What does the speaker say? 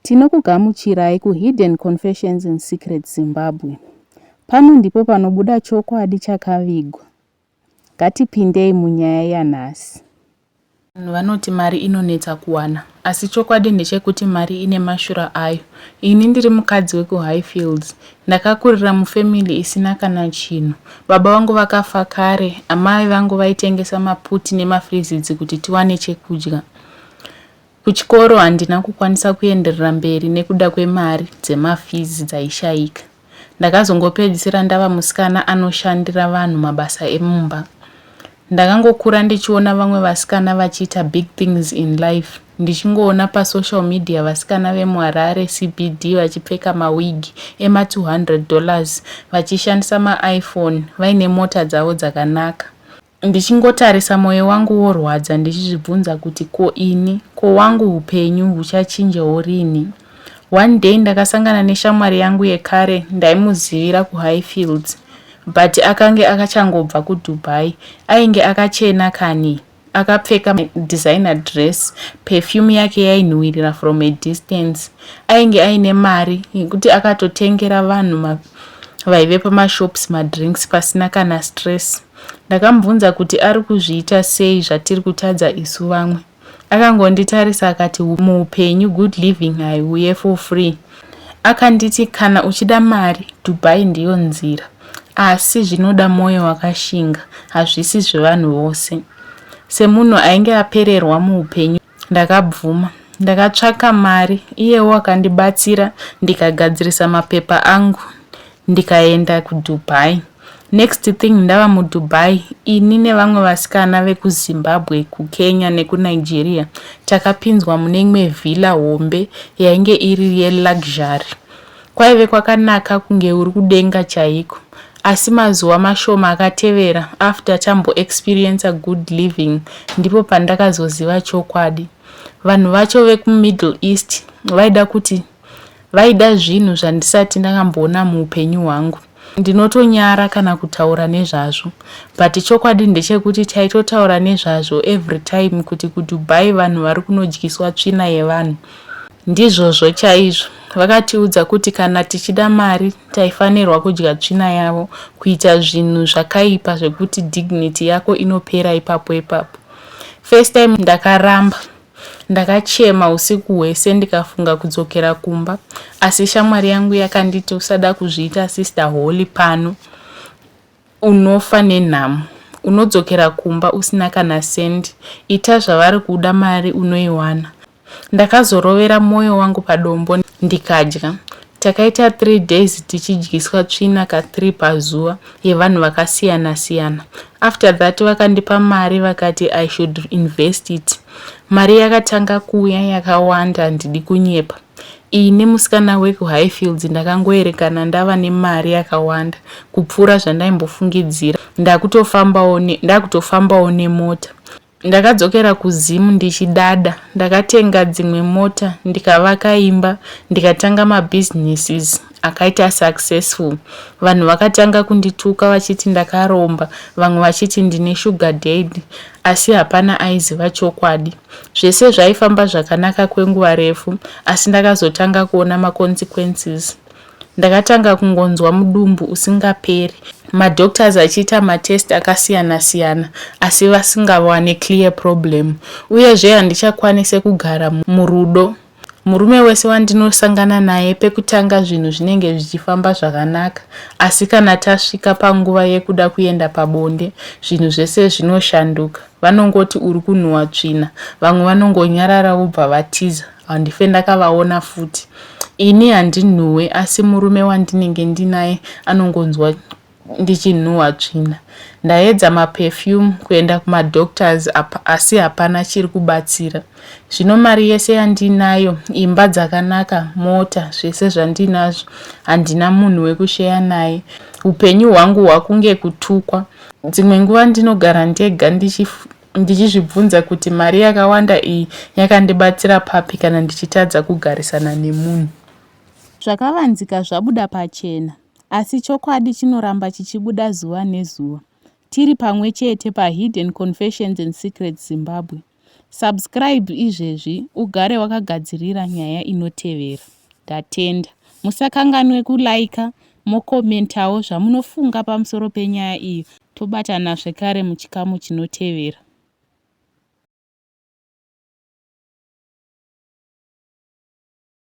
Tinokugamuchirai kuHidden Confessions and Secrets Zimbabwe. Pano ndipo panobuda chokwadi chakavigwa. Ngatipindei munyaya yanhasi. Vanhu vanoti mari inonetsa kuwana, asi chokwadi ndechekuti mari ine mashura ayo. Ini ndiri mukadzi wekuHighfields. Ndakakurira mufemili isina kana chinhu. Baba vangu vakafa kare, amai vangu vaitengesa maputi nemafrizidzi kuti tiwane chekudya. Kuchikoro handina kukwanisa kuenderera mberi nekuda kwemari dzemafizi dzaishayika. Ndakazongopedzisira ndava musikana anoshandira vanhu mabasa emumba. Ndakangokura ndichiona vamwe vasikana vachiita big things in life. Ndichingoona pasocial media vasikana vemuHarare CBD vachipfeka mawigi ema$200 vachishandisa maiPhone vaine mota dzavo dzakanaka. Ndichingotarisa moyo wangu worwadza ndichizvibvunza kuti ko wangu upenyu huchachinjawo rini. One day ndakasangana neshamwari yangu yekare ndaimuzivira kuHighfields, but akange akachangobva kuDubai. Ainge akachena kani, akapfeka designer dress, perfume yake yainhuwirira from a distance. Ainge aine mari yekuti akatotengera vanhu vaive pamashops madrinks pasina kana stress. Ndakamubvunza kuti ari kuzviita sei zvatiri kutadza isu vamwe. Akangonditarisa akati muupenyu good living haiuye for free. Akanditi kana uchida mari, Dubai ndiyo nzira. Asi zvinoda moyo wakashinga, hazvisi zvevanhu vose. Semunhu ainge apererwa muupenyu, ndakabvuma. Ndakatsvaka mari, iyewo akandibatsira, ndikagadzirisa mapepa angu, ndikaenda kuDubai. Next thing ndava muDubai, ini nevamwe vasikana vekuZimbabwe, kuKenya nekuNigeria, takapinzwa mune imwe villa hombe yainge iri yeluxury. Kwaive kwakanaka kunge uri kudenga chaiko. Asi mazuva mashoma akatevera, after tambo experience a good living, ndipo pandakazoziva chokwadi. Vanhu vacho vekuMiddle East vaida zvinhu zvandisati ndakamboona muupenyu hwangu. Ndinotonyara kana kutaura nezvazvo, but chokwadi ndechekuti taitotaura nezvazvo every time kuti kuDubai vanhu vari kunodyiswa tsvina yevanhu. Ndizvozvo chaizvo. Vakatiudza kuti kana tichida mari taifanirwa kudya tsvina yavo, kuita zvinhu zvakaipa zvekuti dignity yako inopera ipapo. First time ndakaramba. Ndakachema usiku hwese ndikafunga kudzokera kumba, asi shamwari yangu yakanditi usada kuzviita sister holy pano, unofa nenhamo. Unodzokera kumba usina kana sendi, ita zvavari kuda mari unoiwana. Ndakazorovera moyo wangu padombo ndikadya. Takaita 3 days tichidyiswa tsvina ka3 pazuva yevanhu vakasiyana siyana. After that vakandipa mari vakati I should invest it. Mari yakatanga kuuya yakawanda, ndidi kunyepa. Ini musikana wekuHighfields ndakangoerekana ndava nemari yakawanda kupfuura zvandaimbofungidzira. Ndakutofambawo nemota. Ndakadzokera kuZimu ndichidada. Ndakatenga dzimwe mota, ndikavaka imba, ndikatanga mabusinesses akaita successful. Vanhu vakatanga kundituka vachiti ndakaromba, vamwe vachiti ndine sugar daddy, asi hapana aiziva chokwadi. Zvese zvaifamba zvakanaka kwenguva refu, asi ndakazotanga kuona maconsequences. Ndakatanga kungonzwa mudumbu usingaperi. Madoctors achiita matest akasiyana siyana, asi vasingawane clear problem. Uyezve handichakwanise kugara murudo. Murume wese wandinosangana naye pekutanga zvinhu zvinenge zvichifamba zvakanaka, asi kana tasvika panguva yekuda kuenda pabonde, zvinhu zvese zvinoshanduka. Vanongoti uri kunhuhwa tsvina, vamwe vanongonyarara vobva vatiza. Handife ndakavaona futi. Ini handinhuwe, asi murume wandinenge ndinaye anongonzwa ndichinhuhwa tsvina. Ndaedza maperfume kuenda kumadoctors asi hapana chiri kubatsira. Zvino mari yese yandinayo, imba dzakanaka, mota, zvese zvandinazvo, handina munhu wekusheya naye. Upenyu hwangu hwakunge kutukwa. Dzimwe nguva ndinogara ndega ndichizvibvunza kuti mari yakawanda iyi yakandibatsira papi kana ndichitadza kugarisana nemunhu. Zvakavanzika zvabuda pachena, asi chokwadi chinoramba chichibuda zuva nezuva. Tiri pamwe chete paHidden Confessions and Secrets Zimbabwe. Subscribe izvezvi ugare wakagadzirira nyaya inotevera. Ndatenda. Musakanganwe kulaika, mokomentawo zvamunofunga pamusoro penyaya iyi. Tobatana zvekare muchikamu chinotevera.